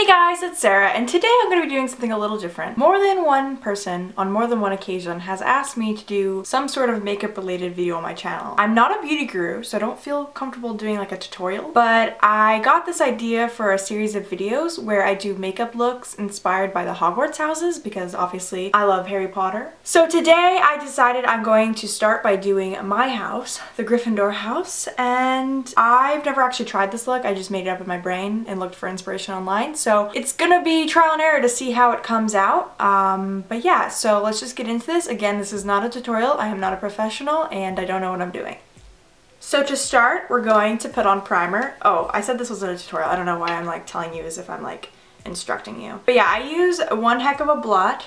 Hey guys, it's Sarah, and today I'm going to be doing something a little different. More than one person on more than one occasion has asked me to do some sort of makeup related video on my channel. I'm not a beauty guru, so I don't feel comfortable doing like a tutorial, but I got this idea for a series of videos where I do makeup looks inspired by the Hogwarts houses because obviously I love Harry Potter. So today I decided I'm going to start by doing my house, the Gryffindor house, and I've never actually tried this look. I just made it up in my brain and looked for inspiration online. So it's gonna be trial and error to see how it comes out. But yeah, so let's just get into this. Again, this is not a tutorial. I am not a professional and I don't know what I'm doing. So to start, we're going to put on primer. Oh, I said this wasn't a tutorial. I don't know why I'm like telling you as if I'm like instructing you. But yeah, I use one heck of a blot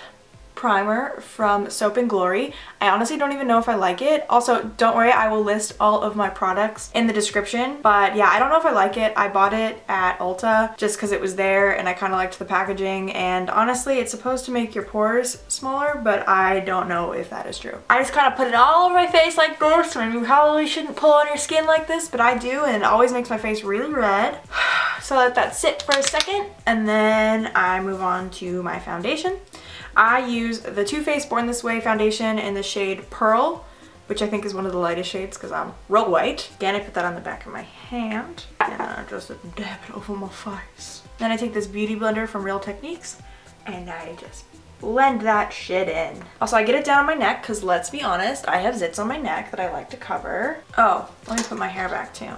primer from Soap & Glory. I honestly don't even know if I like it. Also, don't worry, I will list all of my products in the description. But yeah, I don't know if I like it. I bought it at Ulta just because it was there and I kind of liked the packaging, and honestly it's supposed to make your pores smaller, but I don't know if that is true. I just kind of put it all over my face like this, and you probably shouldn't pull on your skin like this, but I do, and it always makes my face really red. So let that sit for a second, and then I move on to my foundation. I use the Too Faced Born This Way foundation in the shade Pearl, which I think is one of the lightest shades because I'm real white. Again, I put that on the back of my hand and I just dab it over my face. Then I take this beauty blender from Real Techniques and I just blend that shit in. Also, I get it down on my neck because let's be honest, I have zits on my neck that I like to cover. Oh, let me put my hair back too.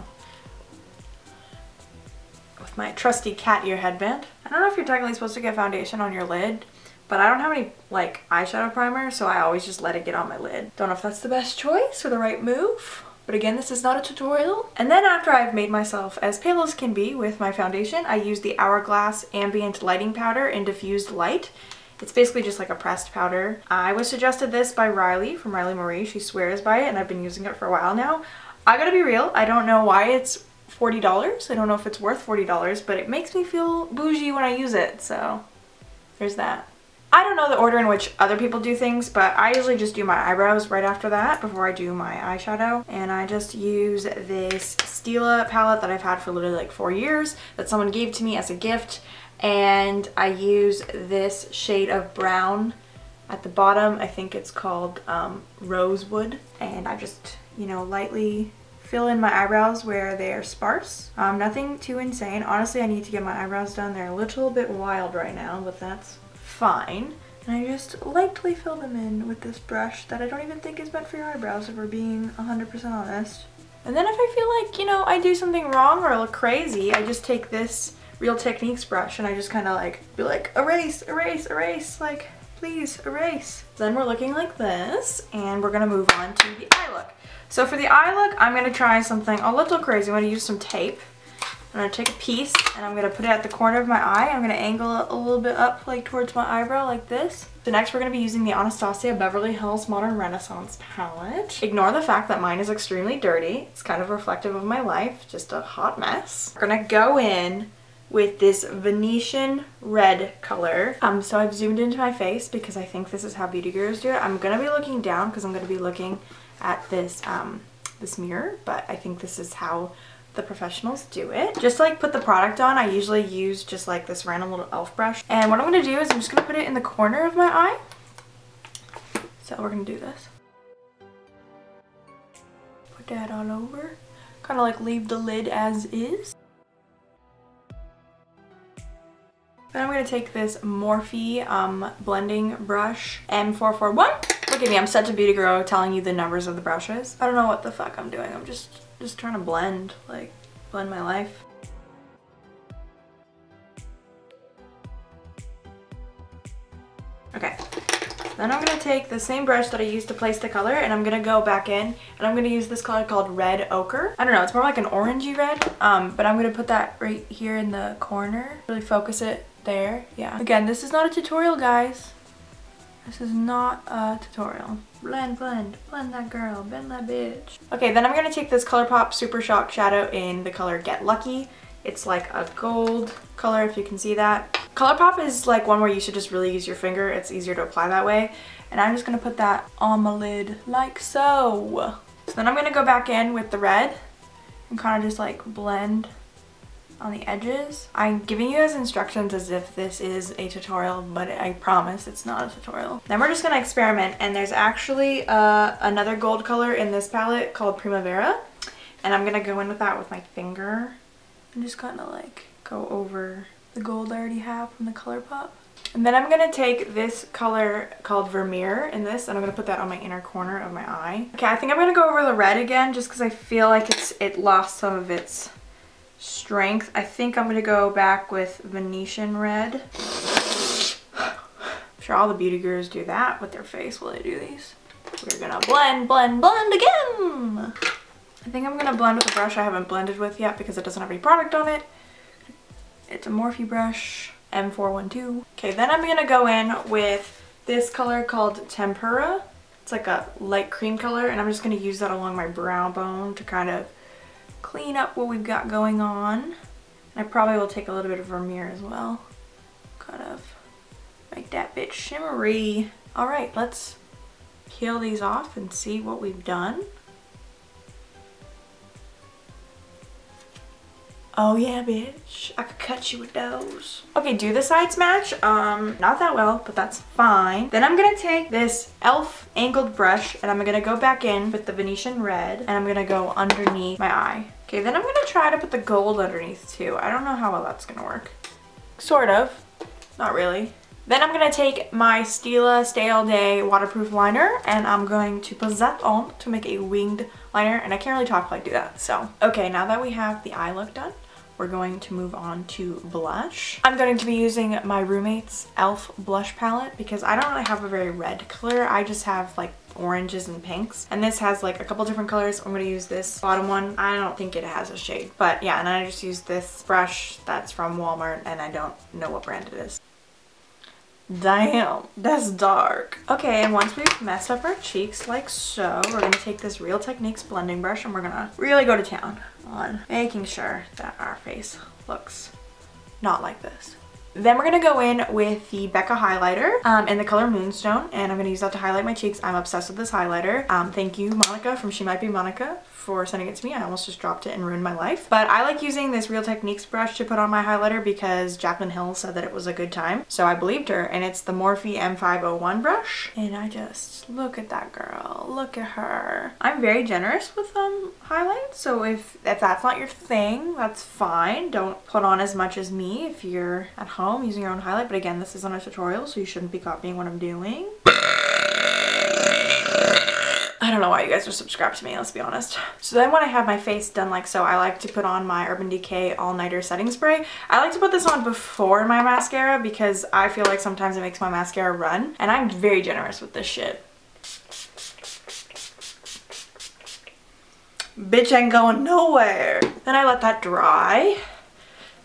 With my trusty cat ear headband. I don't know if you're technically supposed to get foundation on your lid, but I don't have any like eyeshadow primer, so I always just let it get on my lid. Don't know if that's the best choice or the right move, but again, this is not a tutorial. And then after I've made myself as pale as can be with my foundation, I use the Hourglass Ambient Lighting Powder in Diffused Light. It's basically just like a pressed powder. I was suggested this by Riley from Riley Marie. She swears by it and I've been using it for a while now. I gotta be real, I don't know why it's $40. I don't know if it's worth $40, but it makes me feel bougie when I use it, so there's that. I don't know the order in which other people do things, but I usually just do my eyebrows right after that before I do my eyeshadow. And I just use this Stila palette that I've had for literally like 4 years that someone gave to me as a gift. And I use this shade of brown at the bottom. I think it's called Rosewood. And I just, you know, lightly fill in my eyebrows where they're sparse. Nothing too insane. Honestly, I need to get my eyebrows done. They're a little bit wild right now, but that's fine. And I just lightly fill them in with this brush that I don't even think is meant for your eyebrows, if we're being 100% honest. And then if I feel like, you know, I do something wrong or look crazy, I just take this Real Techniques brush and I just kind of like be like, erase, erase, erase, like please erase. Then we're looking like this, and we're gonna move on to the eye look. So for the eye look, I'm gonna try something a little crazy. I'm gonna use some tape. I'm going to take a piece and I'm going to put it at the corner of my eye. I'm going to angle it a little bit up like towards my eyebrow like this. So next we're going to be using the Anastasia Beverly Hills Modern Renaissance palette. Ignore the fact that mine is extremely dirty. It's kind of reflective of my life, just a hot mess. We're going to go in with this Venetian red color. So I've zoomed into my face because I think this is how beauty gurus do it. I'm going to be looking down because I'm going to be looking at this, this mirror, but I think this is how the professionals do it. Just like put the product on, I usually use just like this random little elf brush. And what I'm going to do is I'm just going to put it in the corner of my eye. So we're going to do this. Put that all over. Kind of like leave the lid as is. Then I'm going to take this Morphe blending brush M441. Look at me, I'm such a beauty girl telling you the numbers of the brushes. I don't know what the fuck I'm doing. I'm just trying to blend, like, blend my life. Okay, then I'm gonna take the same brush that I used to place the color and I'm gonna go back in and I'm gonna use this color called Red Ochre. I don't know, it's more like an orangey red, but I'm gonna put that right here in the corner. Really focus it there, yeah. Again, this is not a tutorial, guys. This is not a tutorial. Blend, blend, blend that girl, bend that bitch. Okay, then I'm gonna take this ColourPop Super Shock Shadow in the color Get Lucky. It's like a gold color, if you can see that. ColourPop is like one where you should just really use your finger. It's easier to apply that way. And I'm just gonna put that on my lid like so. So then I'm gonna go back in with the red and kind of just like blend on the edges. I'm giving you guys instructions as if this is a tutorial, but I promise it's not a tutorial. Then we're just gonna experiment, and there's actually another gold color in this palette called Primavera, and I'm gonna go in with that with my finger and just kind of like go over the gold I already have from the ColourPop. And then I'm gonna take this color called Vermeer in this, and I'm gonna put that on my inner corner of my eye. Okay, I think I'm gonna go over the red again just because I feel like it lost some of its strength. I think I'm gonna go back with Venetian red. I'm sure all the beauty gurus do that with their face while they do these. We're gonna blend, blend, blend again. I think I'm gonna blend with a brush I haven't blended with yet because it doesn't have any product on it. It's a Morphe brush, M412. Okay, then I'm gonna go in with this color called Tempera. It's like a light cream color, and I'm just gonna use that along my brow bone to kind of clean up what we've got going on. And I probably will take a little bit of Vermeer as well. Kind of make that bit shimmery. All right, let's peel these off and see what we've done. Oh yeah, bitch. I could cut you with those. Okay, do the sides match? Not that well, but that's fine. Then I'm gonna take this e.l.f. angled brush, and I'm gonna go back in with the Venetian red, and I'm gonna go underneath my eye. Okay, then I'm gonna try to put the gold underneath too. I don't know how well that's gonna work. Sort of. Not really. Then I'm gonna take my Stila Stay All Day waterproof liner, and I'm going to put that on to make a winged liner, and I can't really talk while I do that, so. Okay, now that we have the eye look done, we're going to move on to blush. I'm going to be using my roommate's e.l.f. blush palette because I don't really have a very red color. I just have like oranges and pinks, and this has like a couple different colors. I'm going to use this bottom one. I don't think it has a shade, but yeah, and then I just use this brush that's from Walmart, and I don't know what brand it is. Damn, that's dark. Okay, and once we've messed up our cheeks like so, we're gonna take this Real Techniques blending brush, and we're gonna really go to town on making sure that our face looks not like this. Then we're gonna go in with the Becca highlighter in the color Moonstone, and I'm gonna use that to highlight my cheeks. I'm obsessed with this highlighter. Thank you, Monica from She Might Be Monica, for sending it to me. I almost just dropped it and ruined my life. But I like using this Real Techniques brush to put on my highlighter because Jaclyn Hill said that it was a good time. So I believed her, and it's the Morphe M501 brush. And I just, look at that girl, look at her. I'm very generous with highlights, so if that's not your thing, that's fine. Don't put on as much as me if you're at home using your own highlight. But again, this isn't a tutorial, so you shouldn't be copying what I'm doing. I don't know why you guys are subscribed to me, let's be honest. So then when I have my face done like so, I like to put on my Urban Decay All Nighter Setting Spray. I like to put this on before my mascara because I feel like sometimes it makes my mascara run, and I'm very generous with this shit. Bitch ain't going nowhere. Then I let that dry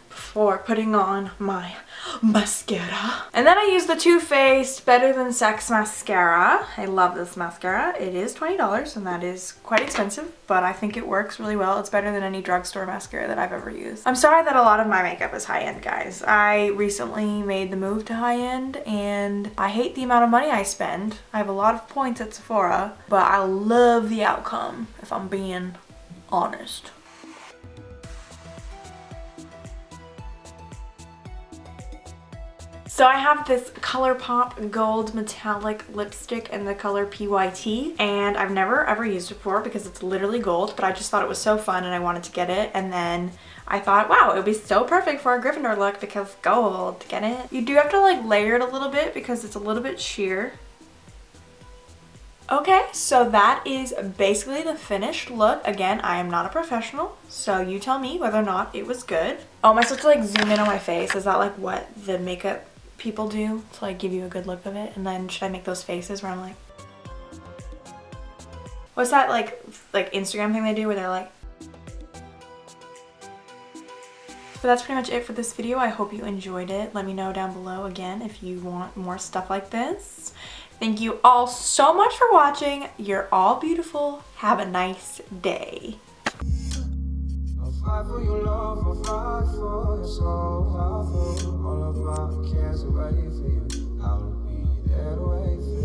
before putting on my mascara. And then I use the Too Faced Better Than Sex mascara. I love this mascara. It is $20, and that is quite expensive, but I think it works really well. It's better than any drugstore mascara that I've ever used. I'm sorry that a lot of my makeup is high-end, guys. I recently made the move to high-end, and I hate the amount of money I spend. I have a lot of points at Sephora, but I love the outcome, if I'm being honest. So I have this ColourPop gold metallic lipstick in the color PYT, and I've never ever used it before because it's literally gold, but I just thought it was so fun and I wanted to get it, and then I thought, wow, it would be so perfect for a Gryffindor look because gold, get it? You do have to like layer it a little bit because it's a little bit sheer. Okay, so that is basically the finished look. Again, I am not a professional, so you tell me whether or not it was good. Oh, am I supposed to like zoom in on my face? Is that like what the makeup people do to like give you a good look of it? And then should I make those faces where I'm like, what's that like Instagram thing they do where they're like? But that's pretty much it for this video. I hope you enjoyed it. Let me know down below again if you want more stuff like this. Thank you all so much for watching. You're all beautiful. Have a nice day. Fight for your love, I'll fight for your soul. I'll throw all of my cares away for you. I'll be there to wait for you.